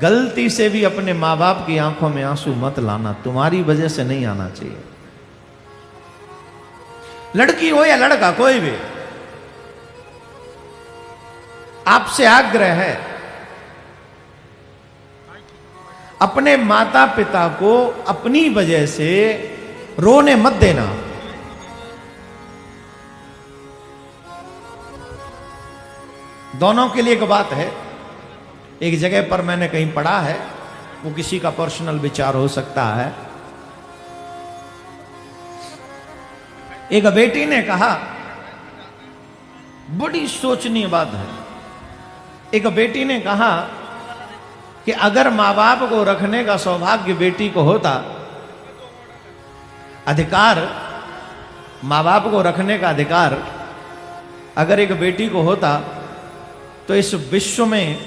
गलती से भी अपने माँ बाप की आंखों में आंसू मत लाना, तुम्हारी वजह से नहीं आना चाहिए। लड़की हो या लड़का, कोई भी, आपसे आग्रह है, अपने माता पिता को अपनी वजह से रोने मत देना। दोनों के लिए एक बात है, एक जगह पर मैंने कहीं पढ़ा है, वो किसी का पर्सनल विचार हो सकता है। एक बेटी ने कहा, बड़ी सोचनीय बात है, एक बेटी ने कहा कि अगर मां बाप को रखने का सौभाग्य बेटी को होता, अधिकार, मां बाप को रखने का अधिकार अगर एक बेटी को होता, तो इस विश्व में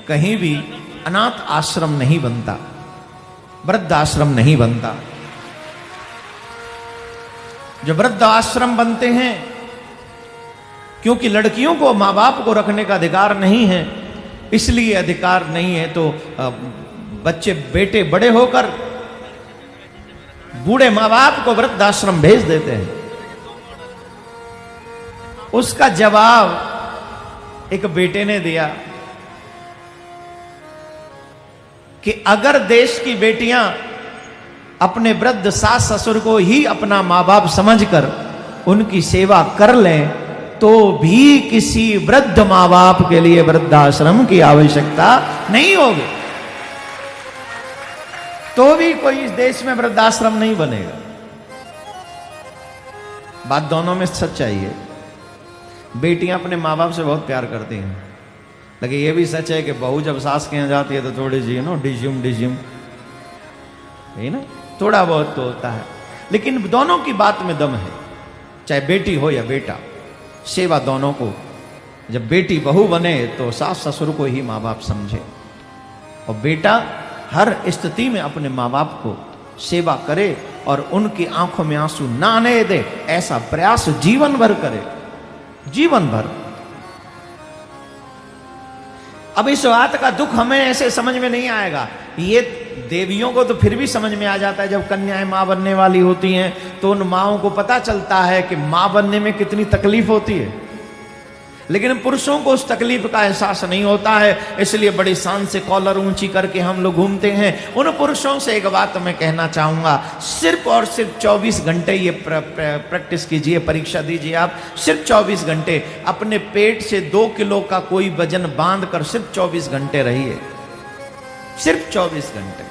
कहीं भी अनाथ आश्रम नहीं बनता, वृद्ध आश्रम नहीं बनता। जो वृद्ध आश्रम बनते हैं, क्योंकि लड़कियों को मां बाप को रखने का अधिकार नहीं है, इसलिए अधिकार नहीं है तो बच्चे, बेटे बड़े होकर बूढ़े मां बाप को वृद्धाश्रम भेज देते हैं। उसका जवाब एक बेटे ने दिया कि अगर देश की बेटियां अपने वृद्ध सास ससुर को ही अपना मां बाप समझकर उनकी सेवा कर लें, तो भी किसी वृद्ध मां बाप के लिए वृद्धाश्रम की आवश्यकता नहीं होगी, तो भी कोई इस देश में वृद्धाश्रम नहीं बनेगा। बात दोनों में सच्चाई है। बेटियां अपने माँ बाप से बहुत प्यार करती हैं, लेकिन यह भी सच है कि बहू जब सास के यहाँ जाती है तो थोड़ी सी डिज्युम है ना, थोड़ा बहुत तो होता है, लेकिन दोनों की बात में दम है। चाहे बेटी हो या बेटा, सेवा दोनों को। जब बेटी बहू बने तो सास ससुर को ही माँ बाप समझे, और बेटा हर स्थिति में अपने माँ बाप को सेवा करे और उनकी आंखों में आंसू ना आने दे, ऐसा प्रयास जीवन भर करे, जीवन भर। अब इस बात का दुख हमें ऐसे समझ में नहीं आएगा। ये देवियों को तो फिर भी समझ में आ जाता है, जब कन्याएं मां बनने वाली होती हैं तो उन माओं को पता चलता है कि मां बनने में कितनी तकलीफ होती है, लेकिन पुरुषों को उस तकलीफ का एहसास नहीं होता है, इसलिए बड़ी शान से कॉलर ऊंची करके हम लोग घूमते हैं। उन पुरुषों से एक बात मैं कहना चाहूंगा, सिर्फ और सिर्फ 24 घंटे ये प्रैक्टिस कीजिए, परीक्षा दीजिए। आप सिर्फ 24 घंटे अपने पेट से 2 किलो का कोई वजन बांध कर सिर्फ 24 घंटे रहिए, सिर्फ 24 घंटे।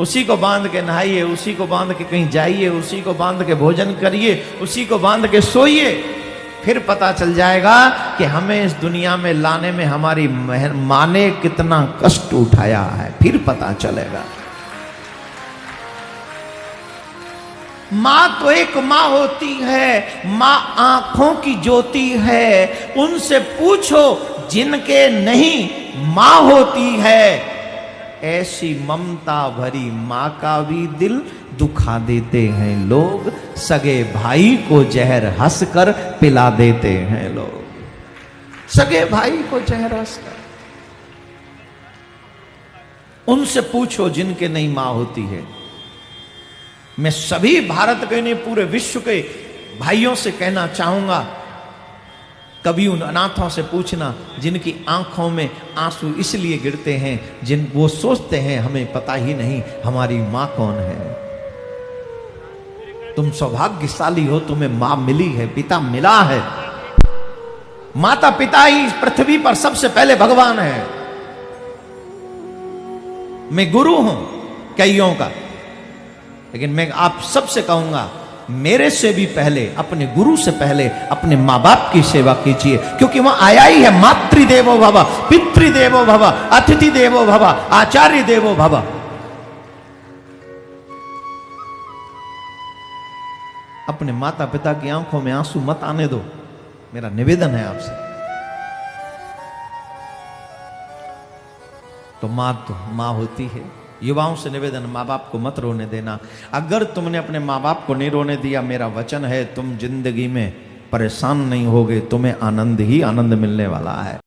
उसी को बांध के नहाइए, उसी को बांध के कहीं जाइए, उसी को बांध के भोजन करिए, उसी को बांध के सोइए। फिर पता चल जाएगा कि हमें इस दुनिया में लाने में हमारी मां ने कितना कष्ट उठाया है, फिर पता चलेगा। मां तो एक मां होती है, मां आंखों की ज्योति है। उनसे पूछो जिनके नहीं मां होती है, ऐसी ममता भरी मां का भी दिल दुखा देते हैं लोग। सगे भाई को जहर हंसकर पिला देते हैं लोग, सगे भाई को जहर हंसकर। उनसे पूछो जिनके नहीं मां होती है। मैं सभी भारत के नहीं, पूरे विश्व के भाइयों से कहना चाहूंगा, कभी उन अनाथों से पूछना जिनकी आंखों में आंसू इसलिए गिरते हैं, जिन वो सोचते हैं हमें पता ही नहीं हमारी मां कौन है। तुम सौभाग्यशाली हो, तुम्हें मां मिली है, पिता मिला है। माता पिता ही पृथ्वी पर सबसे पहले भगवान है। मैं गुरु हूं कईयों का, लेकिन मैं आप सबसे कहूंगा, मेरे से भी पहले, अपने गुरु से पहले अपने मां बाप की सेवा कीजिए, क्योंकि वहां आया ही है मातृदेवो भव, पितृदेवो भव, अतिथि देवो भव, आचार्य देवो भव। अपने माता पिता की आंखों में आंसू मत आने दो, मेरा निवेदन है आपसे। तो मां होती है। युवाओं से निवेदन, माँ बाप को मत रोने देना। अगर तुमने अपने माँ बाप को नहीं रोने दिया, मेरा वचन है तुम जिंदगी में परेशान नहीं होगे, तुम्हें आनंद ही आनंद मिलने वाला है।